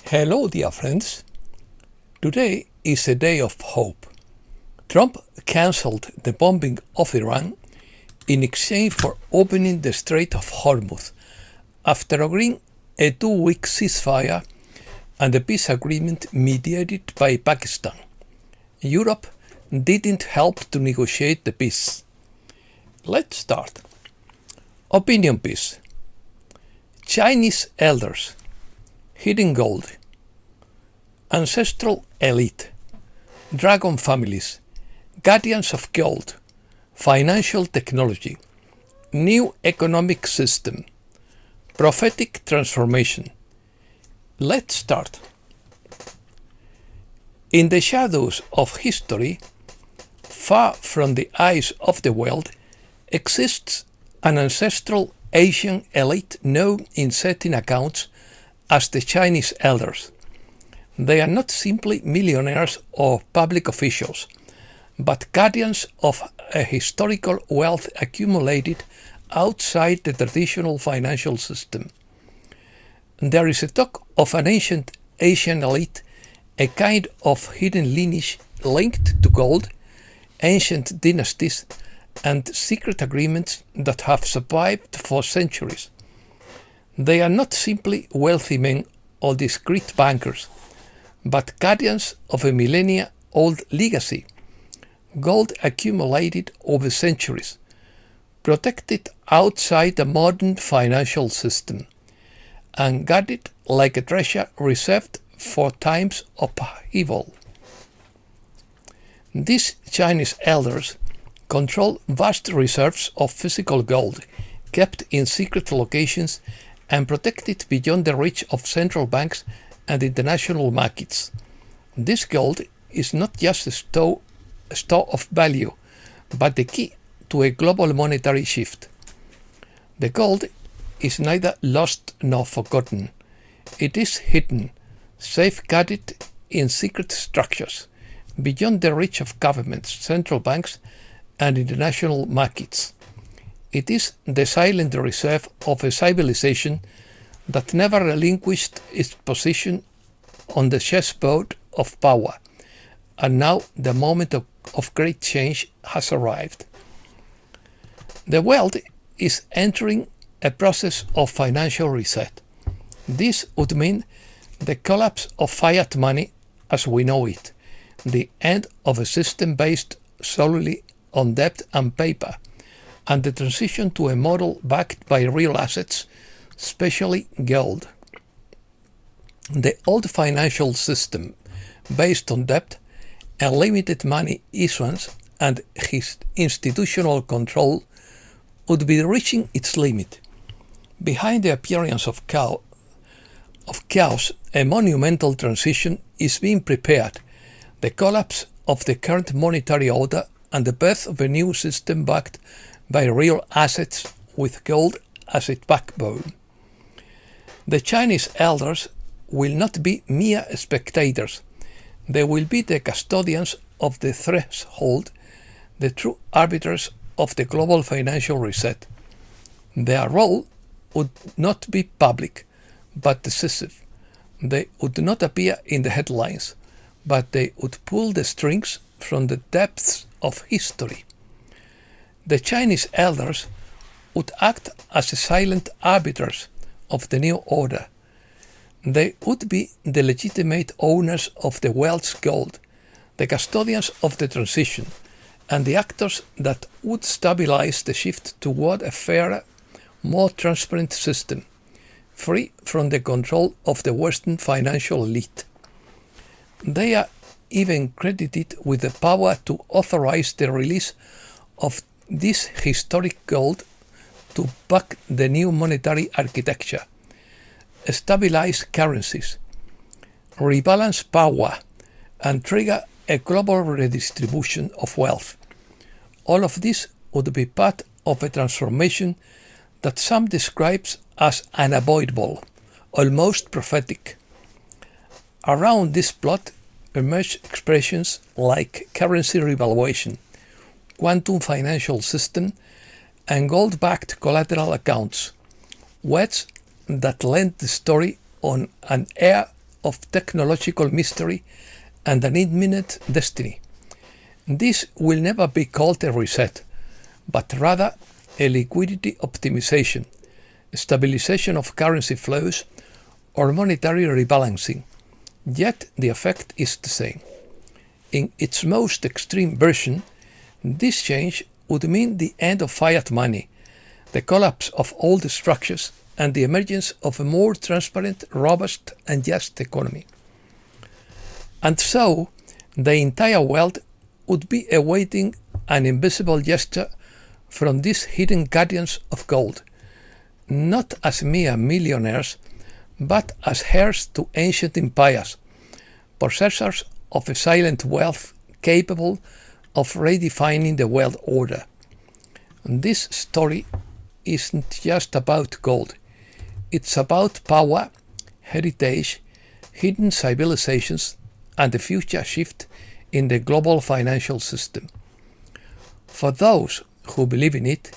Hello, dear friends. Today is a day of hope. Trump cancelled the bombing of Iran in exchange for opening the Strait of Hormuz after agreeing a 2-week ceasefire and a peace agreement mediated by Pakistan. Europe didn't help to negotiate the peace. Let's start. Opinion piece. Chinese elders. Hidden gold. Ancestral elite. Dragon families. Guardians of gold. Financial technology. New economic system. Prophetic transformation. Let's start. In the shadows of history, far from the eyes of the world, exists an ancestral Asian elite known in certain accounts as the Chinese elders. They are not simply millionaires or public officials, but guardians of a historical wealth accumulated outside the traditional financial system. There is a talk of an ancient Asian elite, a kind of hidden lineage linked to gold, ancient dynasties, and secret agreements that have survived for centuries. They are not simply wealthy men or discreet bankers, but guardians of a millennia-old legacy, gold accumulated over centuries, protected outside the modern financial system, and guarded like a treasure reserved for times of evil. These Chinese elders control vast reserves of physical gold, kept in secret locations and protected beyond the reach of central banks and international markets. This gold is not just a store of value, but the key to a global monetary shift. The gold is neither lost nor forgotten. It is hidden, safeguarded in secret structures, beyond the reach of governments, central banks, and international markets. It is the silent reserve of a civilization that never relinquished its position on the chessboard of power, and now the moment of great change has arrived. The world is entering a process of financial reset. This would mean the collapse of fiat money as we know it, the end of a system based solely on debt and paper, and the transition to a model backed by real assets, especially gold. The old financial system, based on debt, unlimited money issuance, and institutional control, would be reaching its limit. Behind the appearance of chaos, a monumental transition is being prepared: the collapse of the current monetary order and the birth of a new system backed by real assets with gold as its backbone. The Chinese elders will not be mere spectators. They will be the custodians of the threshold, the true arbiters of the global financial reset. Their role would not be public, but decisive. They would not appear in the headlines, but they would pull the strings from the depths of history. The Chinese elders would act as silent arbiters of the new order. They would be the legitimate owners of the world's gold, the custodians of the transition, and the actors that would stabilize the shift toward a fairer, more transparent system, free from the control of the Western financial elite. They are even credited with the power to authorize the release of this historic gold to back the new monetary architecture, stabilize currencies, rebalance power, and trigger a global redistribution of wealth. All of this would be part of a transformation that some describes as unavoidable, almost prophetic. Around this plot emerge expressions like currency revaluation, quantum financial system, and gold-backed collateral accounts, words that lend the story on an air of technological mystery and an imminent destiny. This will never be called a reset, but rather a liquidity optimization, stabilization of currency flows, or monetary rebalancing. Yet the effect is the same. In its most extreme version, this change would mean the end of fiat money, the collapse of old structures, and the emergence of a more transparent, robust, and just economy. And so, the entire world would be awaiting an invisible gesture from these hidden guardians of gold, not as mere millionaires, but as heirs to ancient empires, possessors of a silent wealth capable of redefining the world order. This story isn't just about gold. It's about power, heritage, hidden civilizations, and the future shift in the global financial system. For those who believe in it,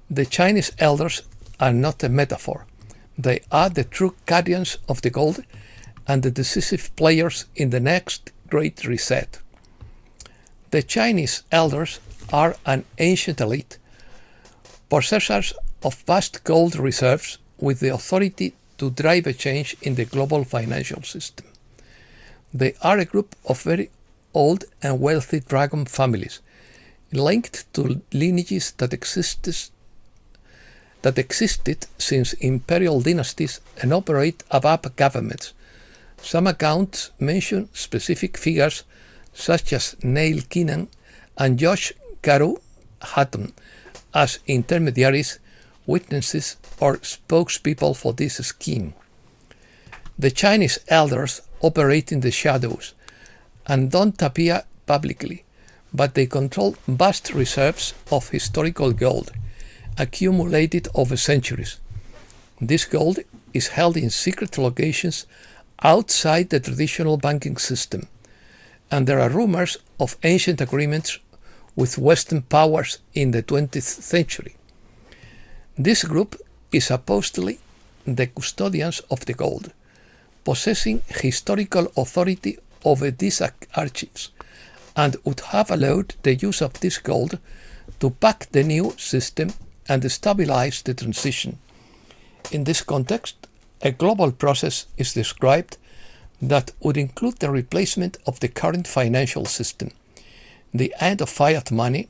the Chinese elders are not a metaphor. They are the true guardians of the gold and the decisive players in the next great reset. The Chinese elders are an ancient elite, possessors of vast gold reserves with the authority to drive a change in the global financial system. They are a group of very old and wealthy dragon families, linked to lineages that existed since imperial dynasties and operate above governments. Some accounts mention specific figures such as Neil Keenan and Josh Karu Hatton as intermediaries, witnesses, or spokespeople for this scheme. The Chinese elders operate in the shadows and don't appear publicly, but they control vast reserves of historical gold accumulated over centuries. This gold is held in secret locations outside the traditional banking system, and there are rumors of ancient agreements with Western powers in the 20th century. This group is supposedly the custodians of the gold, possessing historical authority over these archives, and would have allowed the use of this gold to back the new system and stabilize the transition. In this context, a global process is described that would include the replacement of the current financial system, the end of fiat money,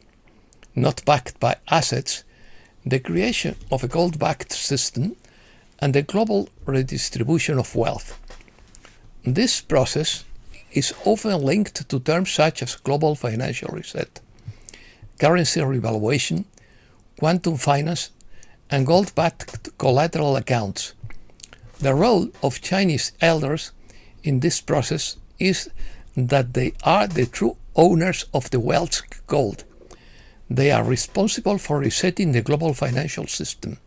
not backed by assets, the creation of a gold-backed system, and the global redistribution of wealth. This process is often linked to terms such as global financial reset, currency revaluation, quantum finance, and gold-backed collateral accounts. The role of Chinese elders in this process is that they are the true owners of the world's gold. They are responsible for resetting the global financial system,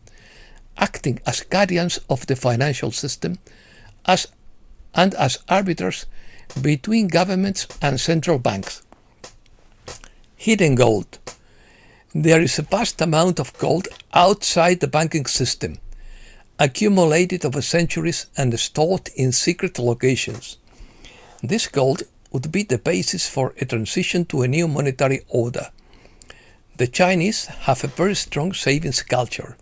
acting as guardians of the financial system and as arbiters between governments and central banks. Hidden gold. There is a vast amount of gold outside the banking system, accumulated over centuries and stored in secret locations. This gold would be the basis for a transition to a new monetary order. The Chinese have a very strong savings culture.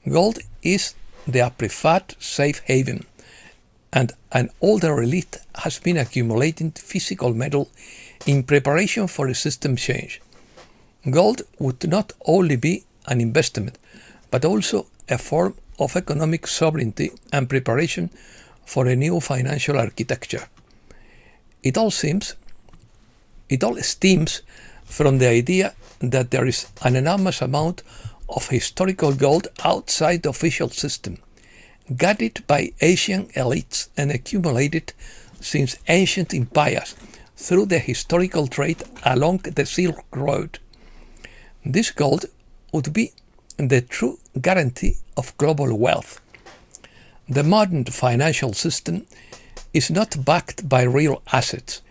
Gold is their preferred safe haven, and an older elite has been accumulating physical metal in preparation for a system change. Gold would not only be an investment, but also a form of economic sovereignty and preparation for a new financial architecture. It all stems from the idea that there is an enormous amount of historical gold outside the official system, guarded by Asian elites and accumulated since ancient empires through the historical trade along the Silk Road. This gold would be the true guarantee of global wealth. The modern financial system is not backed by real assets.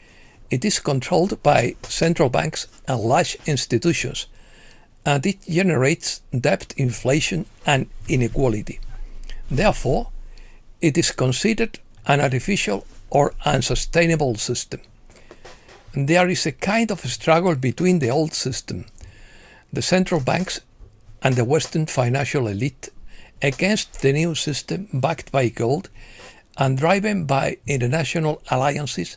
It is controlled by central banks and large institutions, and it generates debt, inflation, and inequality. Therefore, it is considered an artificial or unsustainable system. There is a kind of struggle between the old system, the central banks, and the Western financial elite against the new system backed by gold and driven by international alliances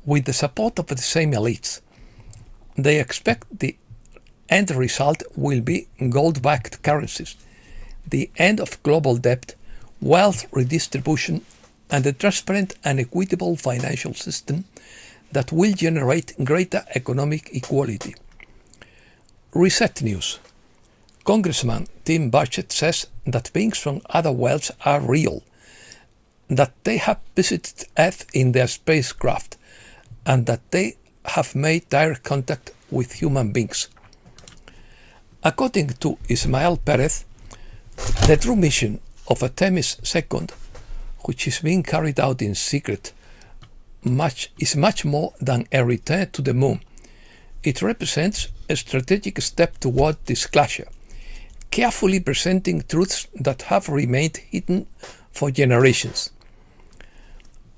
with the support of the same elites. They expect the end result will be gold-backed currencies, the end of global debt, wealth redistribution, and a transparent and equitable financial system that will generate greater economic equality. Reset News. Congressman Tim Burchett says that beings from other worlds are real, that they have visited Earth in their spacecraft, and that they have made direct contact with human beings. According to Ismael Perez, the true mission of Artemis II, which is being carried out in secret, is much more than a return to the moon. It represents a strategic step toward disclosure, carefully presenting truths that have remained hidden for generations.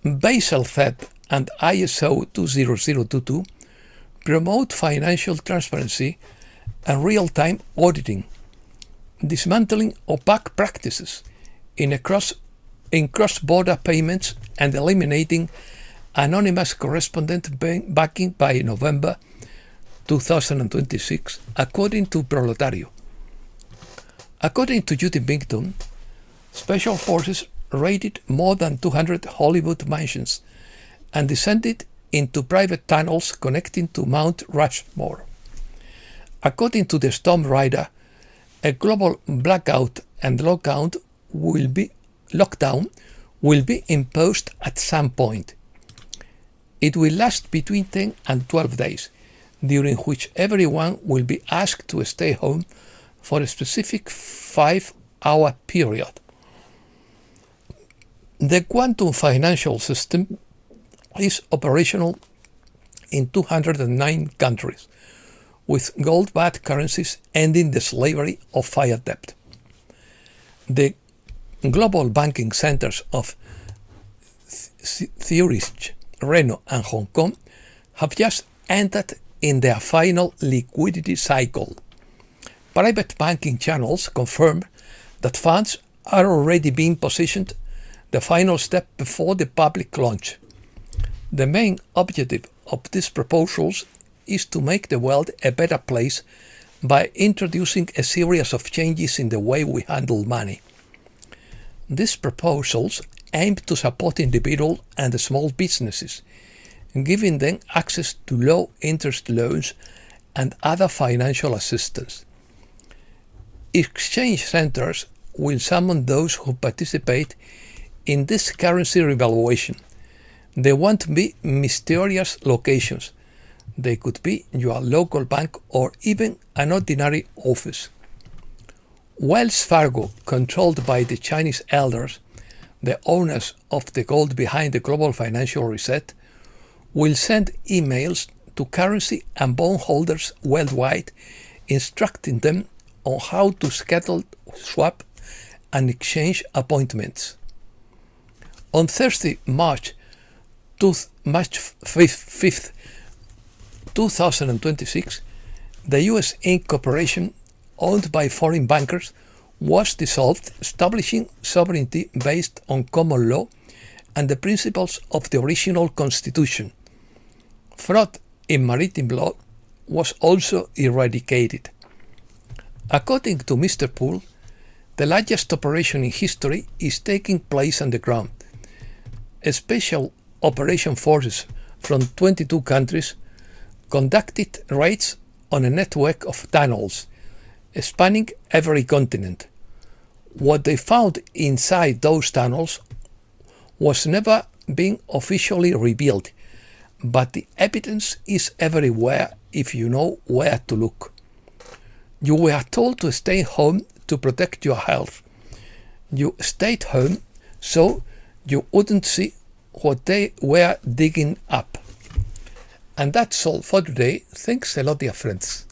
Basel FED and ISO 20022 promote financial transparency and real-time auditing, dismantling opaque practices in cross-border payments and eliminating anonymous correspondent backing by November 2026, according to Proletario. According to Judy Bington, special forces raided more than 200 Hollywood mansions and descended into private tunnels connecting to Mount Rushmore. According to the Storm Rider, a global blackout and lockdown will be imposed at some point. It will last between 10 and 12 days, during which everyone will be asked to stay home for a specific 5-hour period. The quantum financial system is operational in 209 countries, with gold-backed currencies ending the slavery of fiat debt. The global banking centers of Zurich, Reno, and Hong Kong have just entered in their final liquidity cycle. Private banking channels confirm that funds are already being positioned, the final step before the public launch. The main objective of these proposals is to make the world a better place by introducing a series of changes in the way we handle money. These proposals aim to support individual and small businesses, giving them access to low-interest loans and other financial assistance. Exchange centers will summon those who participate in this currency revaluation. They won't be mysterious locations. They could be your local bank or even an ordinary office. Wells Fargo, controlled by the Chinese elders, the owners of the gold behind the global financial reset, will send emails to currency and bondholders worldwide instructing them on how to schedule swap and exchange appointments. On Thursday, March 5th, 2026, the U.S. Inc. Corporation, owned by foreign bankers, was dissolved, establishing sovereignty based on common law and the principles of the original Constitution. Fraud in maritime law was also eradicated. According to Mr. Poole, the largest operation in history is taking place underground. Special operation forces from 22 countries conducted raids on a network of tunnels spanning every continent. What they found inside those tunnels was never been officially revealed, but the evidence is everywhere if you know where to look. You were told to stay home to protect your health. You stayed home so you wouldn't see what they were digging up. And that's all for today. Thanks a lot, dear friends.